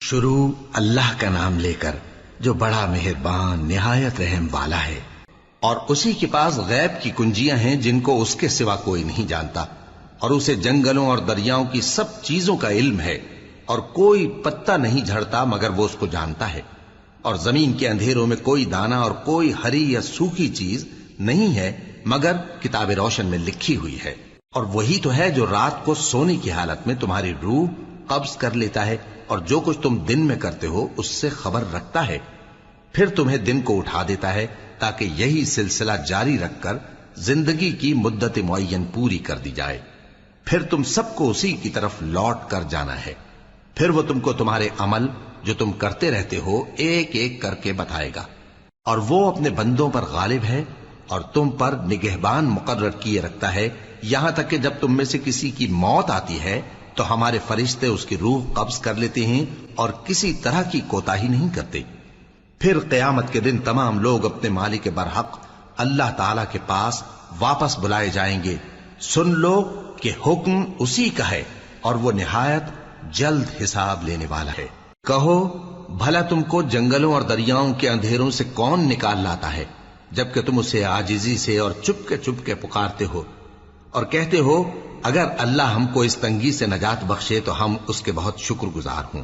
شروع اللہ کا نام لے کر جو بڑا مہربان نہایت رحم والا ہے۔ اور اسی کے پاس غیب کی کنجیاں ہیں جن کو اس کے سوا کوئی نہیں جانتا، اور اسے جنگلوں اور دریاؤں کی سب چیزوں کا علم ہے، اور کوئی پتا نہیں جھڑتا مگر وہ اس کو جانتا ہے، اور زمین کے اندھیروں میں کوئی دانہ اور کوئی ہری یا سوکھی چیز نہیں ہے مگر کتاب روشن میں لکھی ہوئی ہے۔ اور وہی تو ہے جو رات کو سونے کی حالت میں تمہاری روح قبض کر لیتا ہے، اور جو کچھ تم دن میں کرتے ہو اس سے خبر رکھتا ہے، پھر تمہیں دن کو اٹھا دیتا ہے تاکہ یہی سلسلہ جاری رکھ کر زندگی کی مدت معین پوری کر دی جائے، پھر تم سب کو اسی کی طرف لوٹ کر جانا ہے، پھر وہ تم کو تمہارے عمل جو تم کرتے رہتے ہو ایک ایک کر کے بتائے گا، اور وہ اپنے بندوں پر غالب ہے اور تم پر نگہبان مقرر کیے رکھتا ہے، یہاں تک کہ جب تم میں سے کسی کی موت آتی ہے تو ہمارے فرشتے اس کی روح قبض کر لیتے ہیں اور کسی طرح کی کوتاہی نہیں کرتے۔ پھر قیامت کے دن تمام لوگ اپنے مالک برحق اللہ تعالی کے پاس واپس بلائے جائیں گے۔ سن لو کہ حکم اسی کا ہے اور وہ نہایت جلد حساب لینے والا ہے۔ کہو بھلا تم کو جنگلوں اور دریاؤں کے اندھیروں سے کون نکال لاتا ہے جبکہ تم اسے عاجزی سے اور چپ کے پکارتے ہو اور کہتے ہو اگر اللہ ہم کو اس تنگی سے نجات بخشے تو ہم اس کے بہت شکر گزار ہوں۔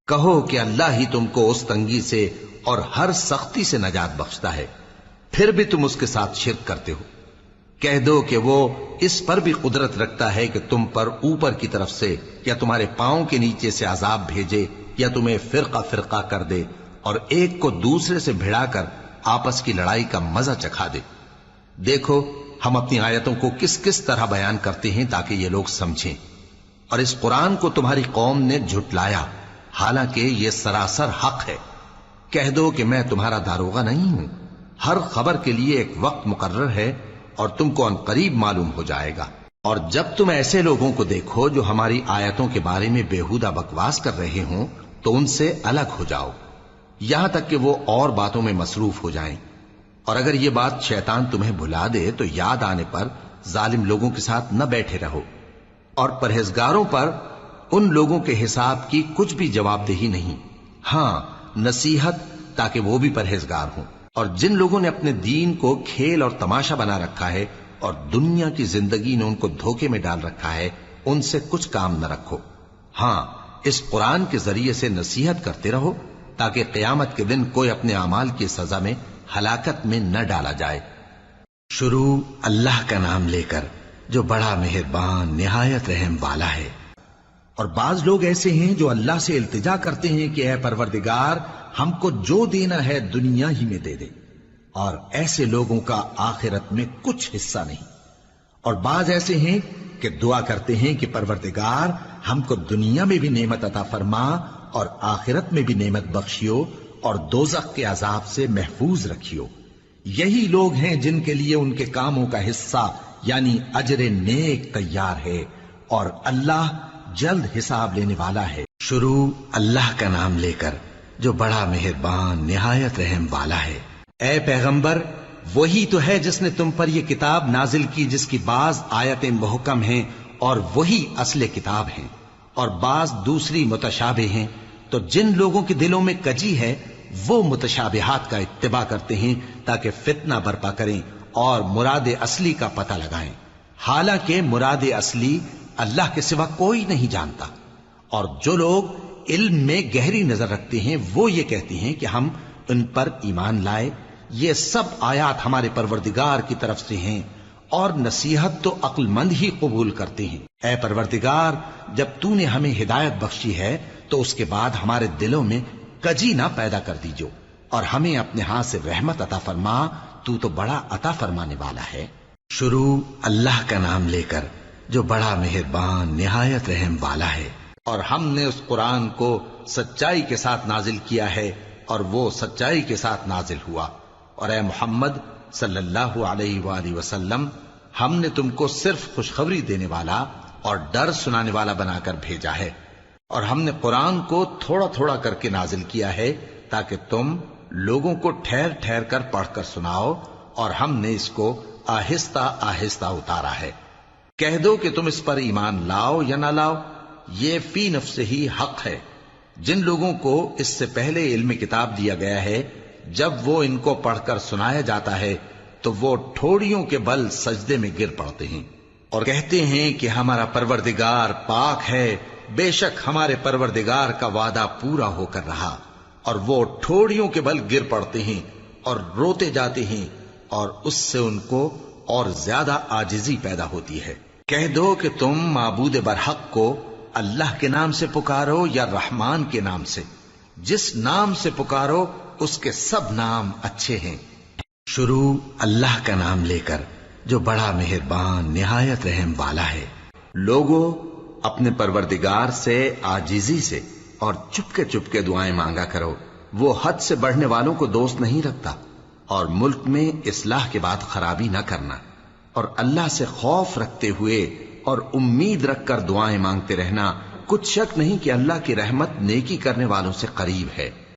کہو کہ اللہ ہی تم کو اس تنگی سے اور ہر سختی سے نجات بخشتا ہے، پھر بھی تم اس کے ساتھ شرک کرتے ہو۔ کہہ دو کہ وہ اس پر بھی قدرت رکھتا ہے کہ تم پر اوپر کی طرف سے یا تمہارے پاؤں کے نیچے سے عذاب بھیجے یا تمہیں فرقہ فرقہ کر دے اور ایک کو دوسرے سے بھڑا کر آپس کی لڑائی کا مزہ چکھا دے۔ دیکھو ہم اپنی آیتوں کو کس کس طرح بیان کرتے ہیں تاکہ یہ لوگ سمجھیں، اور اس قرآن کو تمہاری قوم نے جھٹلایا حالانکہ یہ سراسر حق ہے۔ کہہ دو کہ میں تمہارا داروغہ نہیں ہوں، ہر خبر کے لیے ایک وقت مقرر ہے اور تم کو ان قریب معلوم ہو جائے گا۔ اور جب تم ایسے لوگوں کو دیکھو جو ہماری آیتوں کے بارے میں بےہودہ بکواس کر رہے ہوں تو ان سے الگ ہو جاؤ یہاں تک کہ وہ اور باتوں میں مصروف ہو جائیں، اور اگر یہ بات شیطان تمہیں بھلا دے تو یاد آنے پر ظالم لوگوں کے ساتھ نہ بیٹھے رہو، اور پرہیزگاروں پر ان لوگوں کے حساب کی کچھ بھی جواب دہی نہیں، ہاں نصیحت تاکہ وہ بھی پرہیزگار ہوں۔ اور جن لوگوں نے اپنے دین کو کھیل اور تماشا بنا رکھا ہے اور دنیا کی زندگی نے ان کو دھوکے میں ڈال رکھا ہے، ان سے کچھ کام نہ رکھو، ہاں اس قرآن کے ذریعے سے نصیحت کرتے رہو تاکہ قیامت کے دن کوئی اپنے اعمال کی سزا میں ہلاکت میں نہ ڈالا جائے۔ شروع اللہ کا نام لے کر جو بڑا مہربان نہایت رحم والا ہے۔ اور بعض لوگ ایسے ہیں جو اللہ سے التجا کرتے ہیں کہ اے پروردگار ہم کو جو دینا ہے دنیا ہی میں دے دے، اور ایسے لوگوں کا آخرت میں کچھ حصہ نہیں۔ اور بعض ایسے ہیں کہ دعا کرتے ہیں کہ پروردگار ہم کو دنیا میں بھی نعمت عطا فرما اور آخرت میں بھی نعمت بخشیو اور دوزخ کے عذاب سے محفوظ رکھیو۔ یہی لوگ ہیں جن کے لیے ان کے کاموں کا حصہ یعنی اجر نیک تیار ہے، اور اللہ جلد حساب لینے والا ہے۔ شروع اللہ کا نام لے کر جو بڑا مہربان نہایت رحم والا ہے۔ اے پیغمبر وہی تو ہے جس نے تم پر یہ کتاب نازل کی جس کی بعض آیتیں محکم ہیں اور وہی اصل کتاب ہیں اور بعض دوسری متشابہ ہیں، تو جن لوگوں کے دلوں میں کجی ہے وہ متشابہات کا اتباع کرتے ہیں تاکہ فتنہ برپا کریں اور مراد اصلی کا پتہ لگائیں، حالانکہ مراد اصلی اللہ کے سوا کوئی نہیں جانتا۔ اور جو لوگ علم میں گہری نظر رکھتے ہیں وہ یہ کہتے ہیں کہ ہم ان پر ایمان لائے، یہ سب آیات ہمارے پروردگار کی طرف سے ہیں اور نصیحت تو عقل مند ہی قبول کرتے ہیں۔ اے پروردگار جب تو نے ہمیں ہدایت بخشی ہے تو اس کے بعد ہمارے دلوں میں کجی نہ پیدا کر دیجو اور ہمیں اپنے ہاتھ سے رحمت عطا فرما، تو بڑا عطا فرمانے والا ہے۔ شروع اللہ کا نام لے کر جو بڑا مہربان نہایت رحم والا ہے۔ اور ہم نے اس قرآن کو سچائی کے ساتھ نازل کیا ہے اور وہ سچائی کے ساتھ نازل ہوا، اور اے محمد صلی اللہ علیہ وآلہ وسلم ہم نے تم کو صرف خوشخبری دینے والا اور ڈر سنانے والا بنا کر بھیجا ہے، اور ہم نے قرآن کو تھوڑا تھوڑا کر کے نازل کیا ہے تاکہ تم لوگوں کو ٹھہر ٹھہر کر پڑھ کر سناؤ، اور ہم نے اس کو آہستہ آہستہ اتارا ہے۔ کہہ دو کہ تم اس پر ایمان لاؤ یا نہ لاؤ، یہ فی نفس ہی حق ہے، جن لوگوں کو اس سے پہلے علم کتاب دیا گیا ہے، جب وہ ان کو پڑھ کر سنایا جاتا ہے تو وہ ٹھوڑیوں کے بل سجدے میں گر پڑتے ہیں اور کہتے ہیں کہ ہمارا پروردگار پاک ہے، بے شک ہمارے پروردگار کا وعدہ پورا ہو کر رہا، اور وہ ٹھوڑیوں کے بل گر پڑتے ہیں اور روتے جاتے ہیں، اور اس سے ان کو اور زیادہ عاجزی پیدا ہوتی ہے۔ کہہ دو کہ تم معبود برحق کو اللہ کے نام سے پکارو یا رحمان کے نام سے، جس نام سے پکارو اس کے سب نام اچھے ہیں۔ شروع اللہ کا نام لے کر جو بڑا مہربان نہایت رحم والا ہے۔ لوگوں، اپنے پروردگار سے عاجزی سے اور چپ کے دعائیں مانگا کرو، وہ حد سے بڑھنے والوں کو دوست نہیں رکھتا، اور ملک میں اصلاح کے بعد خرابی نہ کرنا، اور اللہ سے خوف رکھتے ہوئے اور امید رکھ کر دعائیں مانگتے رہنا۔ کچھ شک نہیں کہ اللہ کی رحمت نیکی کرنے والوں سے قریب ہے۔